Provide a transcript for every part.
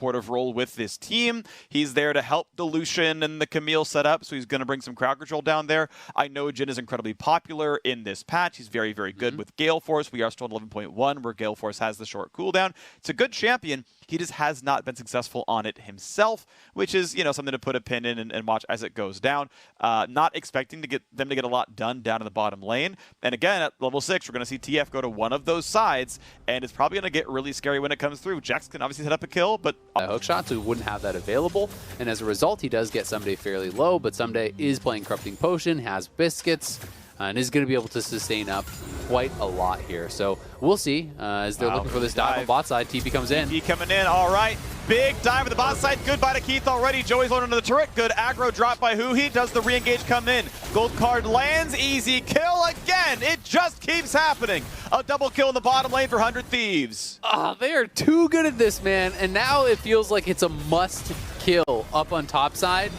supportive role with this team. He's there to help the Lucian and the Camille set up, so he's going to bring some crowd control down there. I know Jhin is incredibly popular in this patch. He's very, very good with Gale Force. We are still at 11.1, where Gale Force has the short cooldown. It's a good champion. He just has not been successful on it himself, which is, you know, something to put a pin in and watch as it goes down. Not expecting them to get a lot done down in the bottom lane. And again, at level 6, we're going to see TF go to one of those sides, and it's probably going to get really scary when it comes through. Jax can obviously set up a kill, but hook shot, so he wouldn't have that available. And as a result, he does get Someday fairly low, but Someday is playing Corrupting Potion, has Biscuits, and is going to be able to sustain up quite a lot here. So we'll see as they're looking for this dive on bot side. TP comes in. TP coming in, all right. Big dive at the bot side. Goodbye to Keith already. Joey's loading into the turret. Good aggro drop by Huhi. Does the re-engage come in? Gold card lands. Easy kill again. It just keeps happening. A double kill in the bottom lane for 100 Thieves. Oh, they are too good at this, man. And now it feels like it's a must kill up on top side.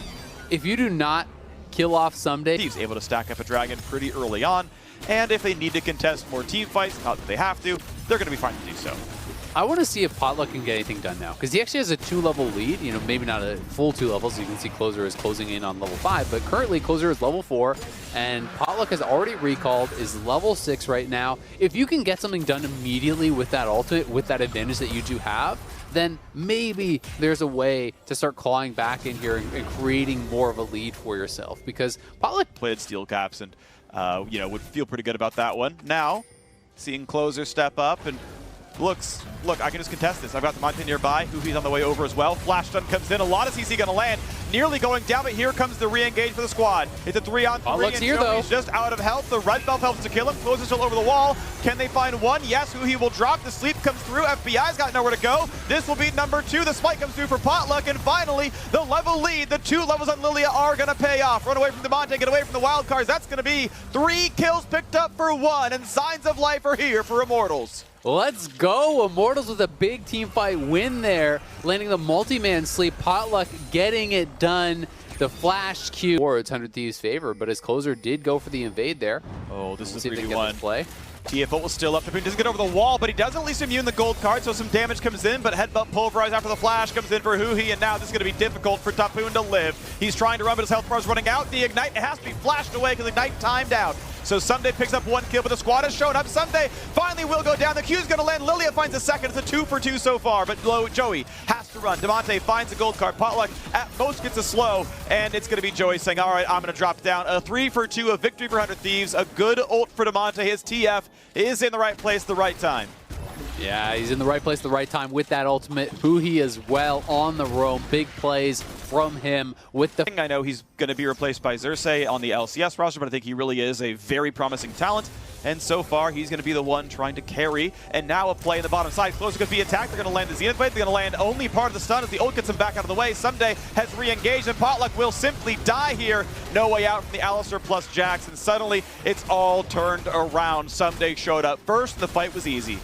If you do not kill off Someday. Thieves able to stack up a dragon pretty early on, and if they need to contest more team fights, not that they have to, they're going to be fine to do so. I want to see if Potluck can get anything done now, because he actually has a 2-level lead. You know, maybe not a full 2 levels. You can see Closer is closing in on level 5, but currently Closer is level 4, and Potluck has already recalled, is level 6 right now. If you can get something done immediately with that ultimate, with that advantage that you do have, then maybe there's a way to start clawing back in here and creating more of a lead for yourself, because Potluck played steel caps and you know, would feel pretty good about that one. Now, seeing Closer step up and look, I can just contest this. I've got the Monte nearby. Huhi's on the way over as well. Flash stun comes in. A lot of CC going to land. Nearly going down, but here comes the re-engage for the squad. It's a 3-on-3, and here, Joey's just out of health. The red buff helps to kill him. Closer still over the wall. Can they find one? Yes, Huhi will drop. The sleep comes through. FBI's got nowhere to go. This will be number 2. The spike comes through for Potluck, and finally, the level lead. The 2 levels on Lilia are going to pay off. Run away from the Monte, get away from the wild cards. That's going to be 3 kills picked up for 1, and signs of life are here for Immortals. Let's go! Immortals with a big team fight win there, landing the multi-man sleep. Potluck getting it done. The flash Q towards 100 Thieves' favor, but his Closer did go for the invade there. Oh, this is a see if they can get 3v1 this play. TFO was still up. Doesn't get over the wall, but he does at least immune the gold card, so some damage comes in, but headbutt pulverize after the flash comes in for Huhi, and now this is going to be difficult for Tapoon to live. He's trying to run, but his health bar is running out. The Ignite, it has to be flashed away because Ignite timed out. So Someday picks up 1 kill, but the squad has shown up. Someday finally will go down. The Q's going to land. Lilia finds a second. It's a 2 for 2 so far, but Joey has to run. Demonte finds a gold card. Potluck at most gets a slow, and it's going to be Joey saying, all right, I'm going to drop down. A 3 for 2, a victory for 100 Thieves. A good ult for Demonte. His TF is in the right place, the right time. Yeah, he's in the right place at the right time with that ultimate. Huhi as well on the roam. Big plays from him with the... I know he's going to be replaced by Xerxes on the LCS roster, but I think he really is a very promising talent. And so far, he's going to be the one trying to carry. And now a play in the bottom side. Closer going to be attacked. They're going to land the Zenith Blade. They're going to land only part of the stun as the ult gets him back out of the way. Someday has re-engaged, and Potluck will simply die here. No way out from the Alistar plus Jax, and suddenly it's all turned around. Someday showed up first, and the fight was easy.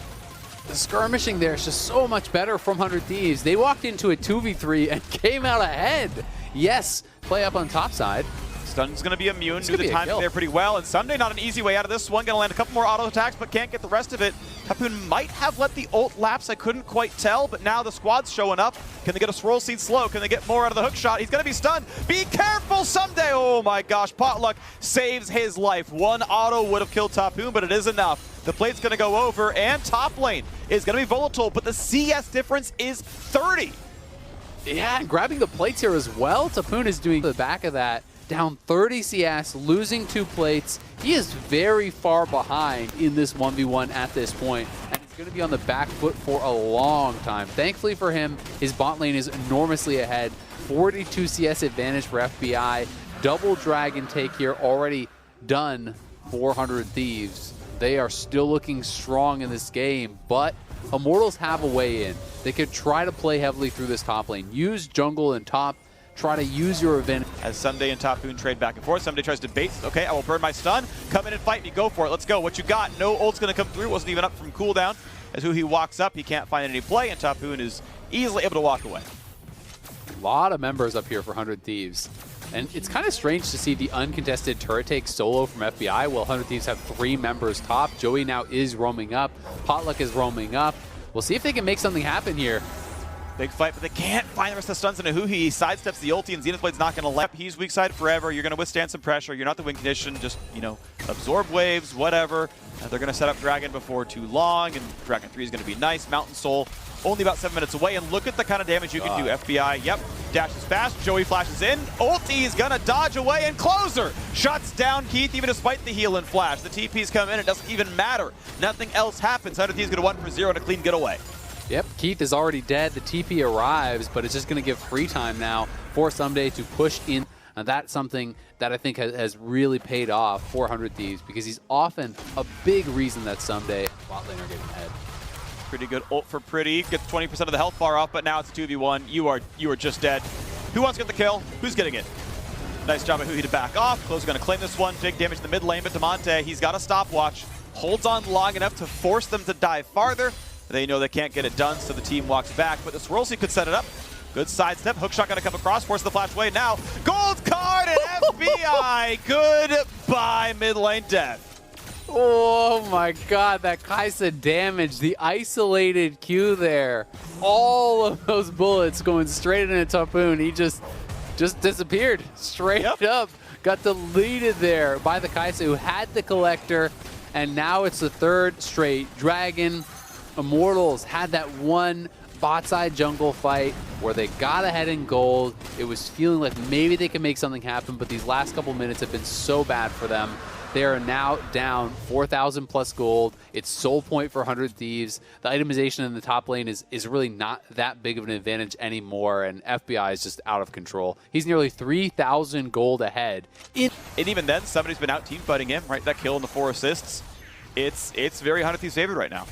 The skirmishing there is just so much better from 100 Thieves. They walked into a 2v3 and came out ahead. Yes, play up on top side. Stun's going to be immune. Knew the timing there pretty well. And Someday not an easy way out of this one. Going to land a couple more auto attacks, but can't get the rest of it. Tapoon might have let the ult lapse. I couldn't quite tell, but now the squad's showing up. Can they get a swirl seed slow? Can they get more out of the hook shot? He's going to be stunned. Be careful, Someday. Oh my gosh, Potluck saves his life. 1 auto would have killed Tapoon, but it is enough. The plate's going to go over, and top lane is going to be volatile, but the CS difference is 30. Yeah, grabbing the plates here as well. Tapoon is doing the back of that. Down 30 CS, losing 2 plates. He is very far behind in this 1v1 at this point, and he's going to be on the back foot for a long time. Thankfully for him, his bot lane is enormously ahead. 42 CS advantage for FBI. Double dragon take here already done. 400 Thieves. They are still looking strong in this game, but Immortals have a way in. They could try to play heavily through this top lane. Use jungle and top. Try to use your event. As Someday and Tapoon trade back and forth, Someday tries to bait. Okay, I will burn my stun. Come in and fight me. Go for it. Let's go. What you got? No ult's going to come through. Wasn't even up from cooldown. As Huhi walks up, he can't find any play, and Tapoon is easily able to walk away. A lot of members up here for 100 Thieves. And it's kind of strange to see the uncontested turret take solo from FBI. Well, 100 Thieves have 3 members top. Joey now is roaming up. Potluck is roaming up. We'll see if they can make something happen here. Big fight, but they can't find the rest of the stuns into Huhi. He sidesteps the ulti, and Zenith Blade's not going to let. He's weak side forever. You're going to withstand some pressure. You're not the win condition. Just, you know, absorb waves, whatever. They're going to set up Dragon before too long, and Dragon 3 is going to be nice. Mountain Soul only about 7 minutes away, and look at the kind of damage you can do. FBI, yep, dashes fast. Joey flashes in. Ulti is going to dodge away, and Closer shuts down Keith even despite the heal and flash. The TPs come in. It doesn't even matter. Nothing else happens. Unofficial is going to 1-for-0 and a clean getaway. Yep, Keith is already dead. The TP arrives, but it's just going to give free time now for Someday to push in. And that's something that I think has really paid off for 100 Thieves, because he's often a big reason that Someday bot lane are getting ahead. Pretty good ult for Pretty. Gets 20% of the health bar off, but now it's a 2v1. You are just dead. Who wants to get the kill? Who's getting it? Nice job by Huhi to back off. Close going to claim this one. Big damage in the mid lane, but Demonte, he's got a stopwatch. Holds on long enough to force them to dive farther. They know they can't get it done, so the team walks back. But the Swirl Seed could set it up. Good sidestep. Hookshot going to come across, force the flash away. Now, gold card and FBI. Goodbye, mid lane death. Oh my god, that Kai'Sa damage, the isolated Q there. All of those bullets going straight into Tapoon. He just disappeared straight up. Got deleted there by the Kai'Sa, who had the collector, and now it's the third straight. Dragon, Immortals had that one bot side jungle fight where they got ahead in gold. It was feeling like maybe they could make something happen, but these last couple minutes have been so bad for them. They are now down 4,000 plus gold. It's soul point for 100 Thieves. The itemization in the top lane is really not that big of an advantage anymore, and FBI is just out of control. He's nearly 3,000 gold ahead. And even then, somebody's been out team fighting him, right? That kill and the 4 assists. It's very 100 Thieves favored right now.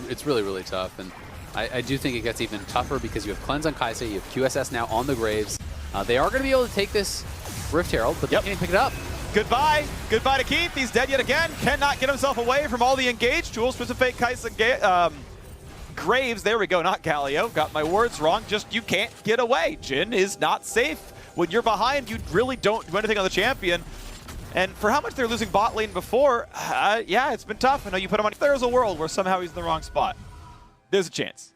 It's really, really tough, and I do think it gets even tougher because you have Cleanse on Kai'Sa, you have QSS now on the Graves. They are going to be able to take this Rift Herald, but they can't pick it up. Goodbye. Goodbye to Keith. He's dead yet again. Cannot get himself away from all the engaged tools. Puts a fake Kai'Sa Graves. There we go. Not Galio. Got my words wrong. Just you can't get away. Jhin is not safe. When you're behind, you really don't do anything on the champion. And for how much they're losing bot lane before, yeah, it's been tough. I know you put him on. If there's a world where somehow he's in the wrong spot, there's a chance.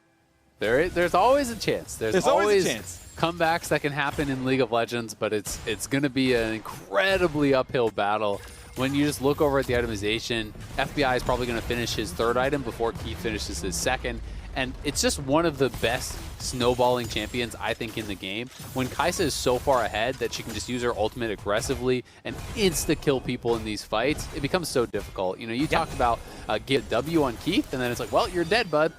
There's always a chance. There's always a chance. Comebacks that can happen in League of Legends, but it's going to be an incredibly uphill battle. When you just look over at the itemization, FBI is probably going to finish his third item before Keith finishes his second. And it's just one of the best snowballing champions, I think, in the game. When Kai'Sa is so far ahead that she can just use her ultimate aggressively and insta-kill people in these fights, it becomes so difficult. You know, you talked about get a W on Keith, and then it's like, well, you're dead, bud.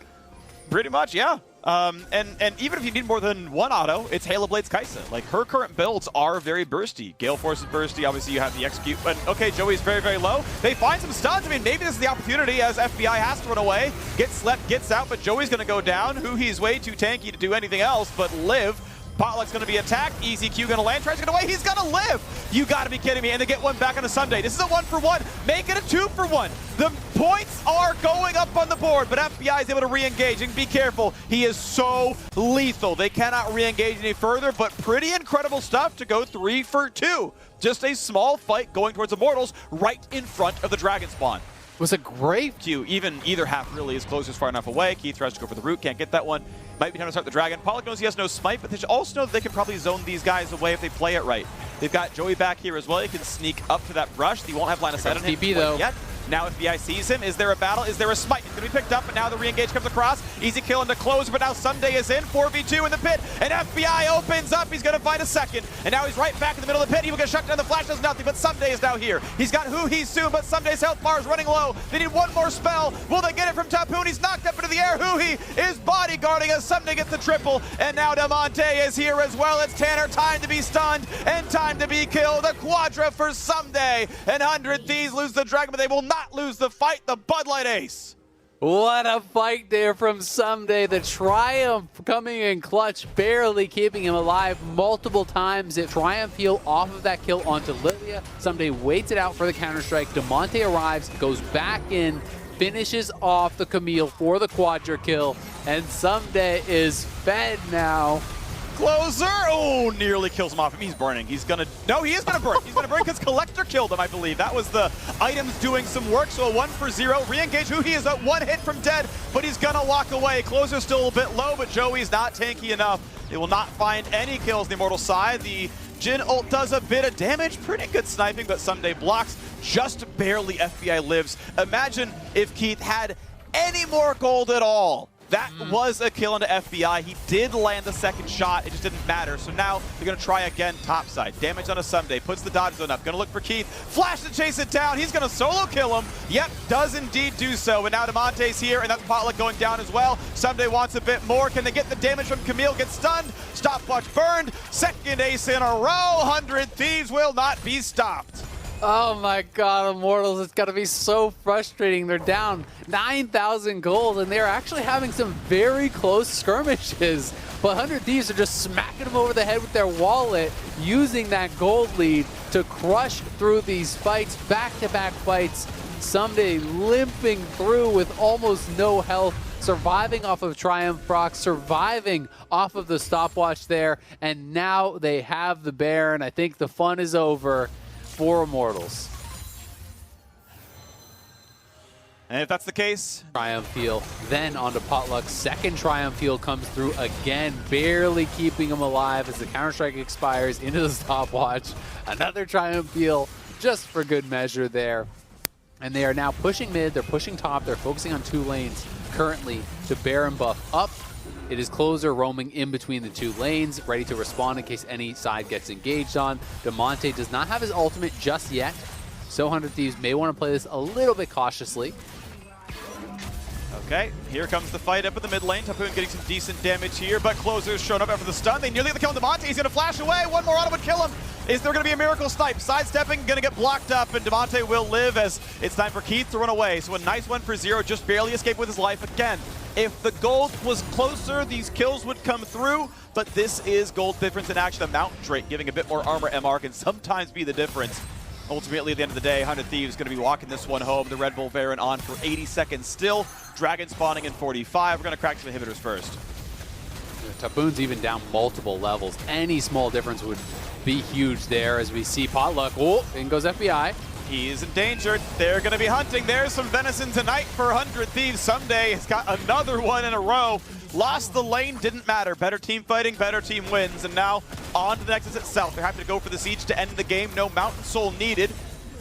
Pretty much, yeah. And even if you need more than one auto, it's Halo Blade's Kai'Sa. Like, her current builds are very bursty. Gale Force is bursty. Obviously, you have the execute. But, okay, Joey's very, very low. They find some stuns. I mean, maybe this is the opportunity as FBI has to run away. Gets slept, gets out, but Joey's going to go down. He's way too tanky to do anything else but live. Potluck's going to be attacked. Easy Q going to land. Tries to get away. He's going to live. You got to be kidding me. And they get one back on a Sunday. This is a 1-for-1. Make it a 2-for-1. The points are going up on the board, but FBI is able to re-engage. And be careful. He is so lethal. They cannot re-engage any further, but pretty incredible stuff to go 3-for-2. Just a small fight going towards Immortals right in front of the Dragon spawn. It was a great Q. Even either half really is close, as far enough away. Keith tries to go for the root. Can't get that one. Might be time to start the Dragon. Pollock knows he has no smite, but they should also know that they can probably zone these guys away if they play it right. They've got Joey back here as well. He can sneak up to that brush. He won't have line of sight on him TP, though. Yet. Now FBI sees him. Is there a battle? Is there a smite? It's going to be picked up, but now the re-engage comes across. Easy kill into Closer, but now Someday is in. 4v2 in the pit, and FBI opens up. He's going to find a second, and now he's right back in the middle of the pit. He will get shut down. The flash does nothing, but Someday is now here. He's got Huhi soon, but Someday's health bar is running low. They need one more spell. Will they get it from Tapoon? He's knocked up into the air. Huhi is bodyguarding as Someday gets the triple, and now Demonte is here as well. It's Tanner. Time to be stunned and time to be killed. A quadra for Someday, and 100 Thieves lose the Dragon, but they will not lose the fight. The Bud Light Ace. What a fight there from Someday. The Triumph coming in clutch, barely keeping him alive multiple times. It Triumph heal off of that kill onto Lilia. Someday waits it out for the counter-strike. Demonte arrives, goes back in, finishes off the Camille for the quadra kill, and Someday is fed now. Closer, oh, nearly kills him off. I mean, he's burning. He's gonna, no, he is gonna burn. He's gonna burn because Collector killed him, I believe. That was the items doing some work, so a 1-for-0. Re-engage who he is at 1 hit from dead, but he's gonna walk away. Closer's still a bit low, but Joey's not tanky enough. They will not find any kills on the Immortal side. The Jhin ult does a bit of damage, pretty good sniping, but Someday blocks, just barely FBI lives. Imagine if Keith had any more gold at all. That was a kill into FBI. He did land the second shot. It just didn't matter. So now they're going to try again topside. Damage on a Someday. Puts the dodge zone up. Going to look for Keith. Flash to chase it down. He's going to solo kill him. Yep, does indeed do so. And now Damonte's here, and that's Potluck going down as well. Someday wants a bit more. Can they get the damage from Camille? Gets stunned. Stopwatch burned. Second ace in a row. 100 Thieves will not be stopped. Oh my god, Immortals, it's gotta be so frustrating. They're down 9,000 gold and they're actually having some very close skirmishes. But 100 Thieves are just smacking them over the head with their wallet, using that gold lead to crush through these fights, back-to-back fights. Someday limping through with almost no health, surviving off of Triumph proc, surviving off of the stopwatch there, and now they have the Baron. I think the fun is over for Immortals. And if that's the case, Triumph heal, then onto Potluck's second Triumph heal comes through again, barely keeping him alive as the Counter-Strike expires into the stopwatch. Another Triumph heal just for good measure there. And they are now pushing mid, they're pushing top, they're focusing on 2 lanes currently to Baron buff up. It is Closer roaming in between the 2 lanes, ready to respond in case any side gets engaged on. Damonte does not have his ultimate just yet, so 100 Thieves may want to play this a little bit cautiously. okay, here comes the fight up in the mid lane. Tapoon getting some decent damage here, but Closer's shown up after the stun. They nearly get the kill on Damonte. He's going to flash away. One more auto would kill him. Is there going to be a miracle snipe? Sidestepping, going to get blocked up, and Damonte will live as it's time for Keith to run away. So a nice 1-for-0, just barely escaped with his life again. If the gold was closer, these kills would come through, but this is gold difference in action. The Mountain Drake giving a bit more armor MR can sometimes be the difference. Ultimately, at the end of the day, 100 Thieves going to be walking this one home. The Red Bull Baron on for 80 seconds still. Dragon spawning in 45. We're going to crack some inhibitors first. Tapoon's even down multiple levels. Any small difference would be huge there as we see Potluck. Oh, in goes FBI. He is endangered. They're going to be hunting. There's some venison tonight for 100 Thieves. Someday has got another one in a row. Lost the lane, didn't matter. Better team fighting, better team wins. And now on to the Nexus itself. They're having to go for the siege to end the game. No Mountain Soul needed.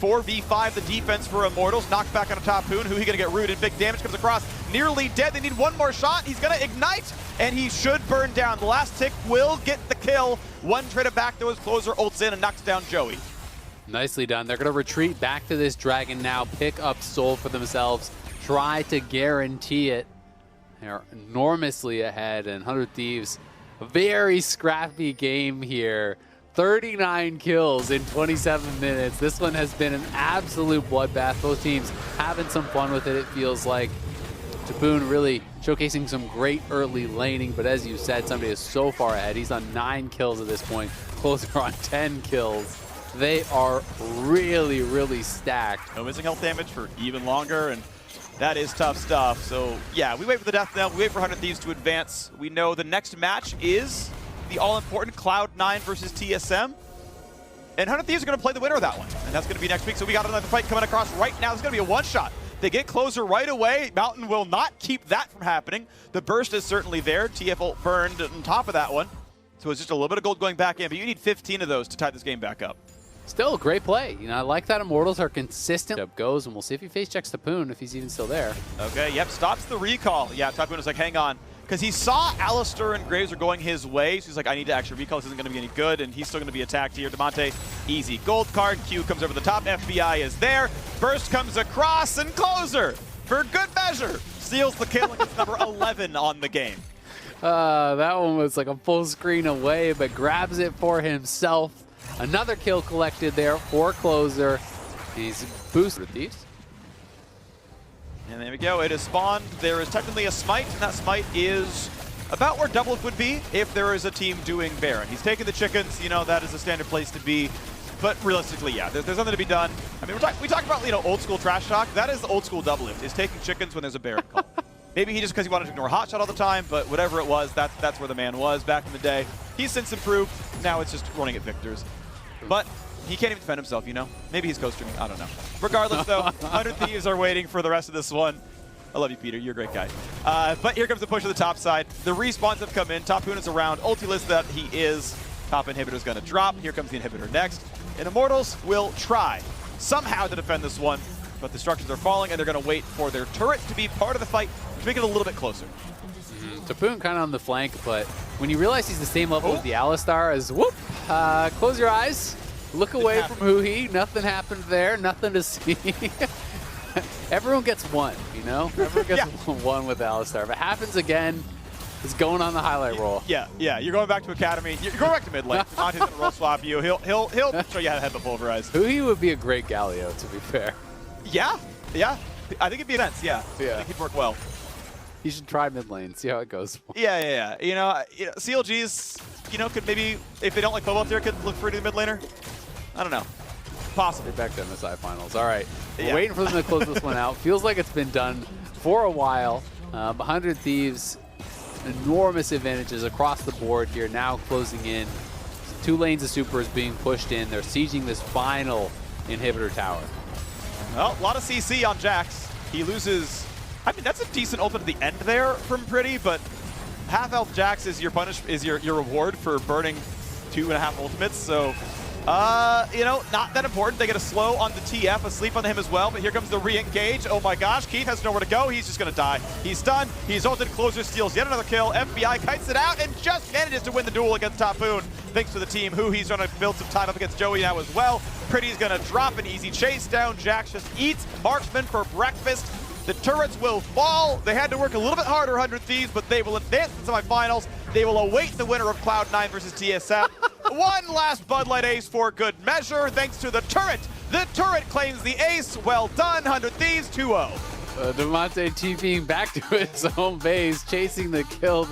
4v5 the defense for Immortals. Knocked back on a Tapoon. Who he going to get rooted? Big damage comes across. Nearly dead. They need one more shot. He's going to ignite, and he should burn down. The last tick will get the kill. One trade back though as Closer ults in and knocks down Joey. Nicely done. They're going to retreat back to this dragon now, pick up Soul for themselves, try to guarantee it. They're enormously ahead, and 100 Thieves, a very scrappy game here. 39 kills in 27 minutes. This one has been an absolute bloodbath. Both teams having some fun with it, it feels like. Tapoon really showcasing some great early laning, but as you said, Someday is so far ahead. He's on 9 kills at this point, Closer on 10 kills. They are really, really stacked. No missing health damage for even longer, and that is tough stuff. So yeah, we wait for the death knell. We wait for 100 Thieves to advance. We know the next match is the all-important Cloud9 versus TSM. And 100 Thieves are going to play the winner of that one. And that's going to be next week. So we got another fight coming across right now. It's going to be a one-shot. They get Closer right away. Mountain will not keep that from happening. The burst is certainly there. TF ult burned on top of that one. So it's just a little bit of gold going back in. But you need 15 of those to tie this game back up. Still a great play. You know, I like that Immortals are consistent. Up goes, and we'll see if he face checks Tapoon if he's even still there. Okay, yep, stops the recall. Yeah, Tapoon is like, hang on. Because he saw Alistair and Graves are going his way, so he's like, I need to actually recall. This isn't going to be any good, and he's still going to be attacked here. Damonte, easy. Gold card, Q comes over the top. FBI is there. Burst comes across, and Closer, for good measure, steals the kill and gets number 11 on the game. That one was like a full screen away, but grabs it for himself. Another kill collected there for Closer. He's boosted Thieves. And there we go. It is spawned. There is technically a smite, and that smite is about where Doublelift would be if there is a team doing Baron. He's taking the chickens. You know, that is a standard place to be. But realistically, yeah, there's something to be done. I mean, we talk about, you know, old school trash talk. That is the old school Doublelift, is taking chickens when there's a Baron call. Maybe he just because he wanted to ignore Hotshot all the time, but whatever it was, that's where the man was back in the day. He's since improved. Now it's just running at Victor's. But he can't even defend himself, you know? Maybe he's co-streaming. I don't know. Regardless, though, 100 Thieves are waiting for the rest of this one. I love you, Peter. You're a great guy. But here comes the push to the top side. The respawns have come in. Tapoon is around. Ultilist that he is. Top inhibitor is going to drop. Here comes the inhibitor next. And Immortals will try somehow to defend this one. But the structures are falling, and they're going to wait for their turret to be part of the fight to make it a little bit closer. Tapoon kind of on the flank, but when you realize he's the same level as the Alistar, as whoop, close your eyes, look away from Huhi. Nothing happened there. Nothing to see. Everyone gets one, you know? Everyone gets one with Alistar. If it happens again, it's going on the highlight roll. Yeah. You're going back to Academy. You're going back to mid lane. Monty's going to roll swap you. He'll show you how to headbutt pulverize. Huhi would be a great Galio, to be fair. Yeah. I think it'd be sense. Yeah. I think he'd work well. You should try mid lane, see how it goes. Yeah. You know, CLGs, could maybe, if they don't like Bobo up there, could look for a new mid laner. I don't know. Possible. Back to MSI finals. All right. We're waiting for them to close this one out. Feels like it's been done for a while. 100 Thieves, enormous advantages across the board here, now closing in. 2 lanes of supers being pushed in. They're sieging this final inhibitor tower. Well, a lot of CC on Jax. He loses. I mean, that's a decent ult at the end there from Pretty, but half health Jax is your your reward for burning 2.5 ultimates. So, not that important. They get a slow on the TF, a sleep on him as well. But here comes the re-engage. Oh my gosh, Keith has nowhere to go. He's just gonna die. He's stunned. He's ulted. Closer steals yet another kill. FBI kites it out and just manages to win the duel against Tapoon. Thanks to the team. He's gonna build some time up against Joey now as well. Pretty's gonna drop an easy chase down. Jax just eats Marksman for breakfast. The turrets will fall. They had to work a little bit harder, 100 Thieves, but they will advance to the semifinals. They will await the winner of Cloud9 versus TSM. One last Bud Light ace for good measure, thanks to the turret. The turret claims the ace. Well done, 100 Thieves, 2-0. Demonte TPing back to his home base, chasing the kill.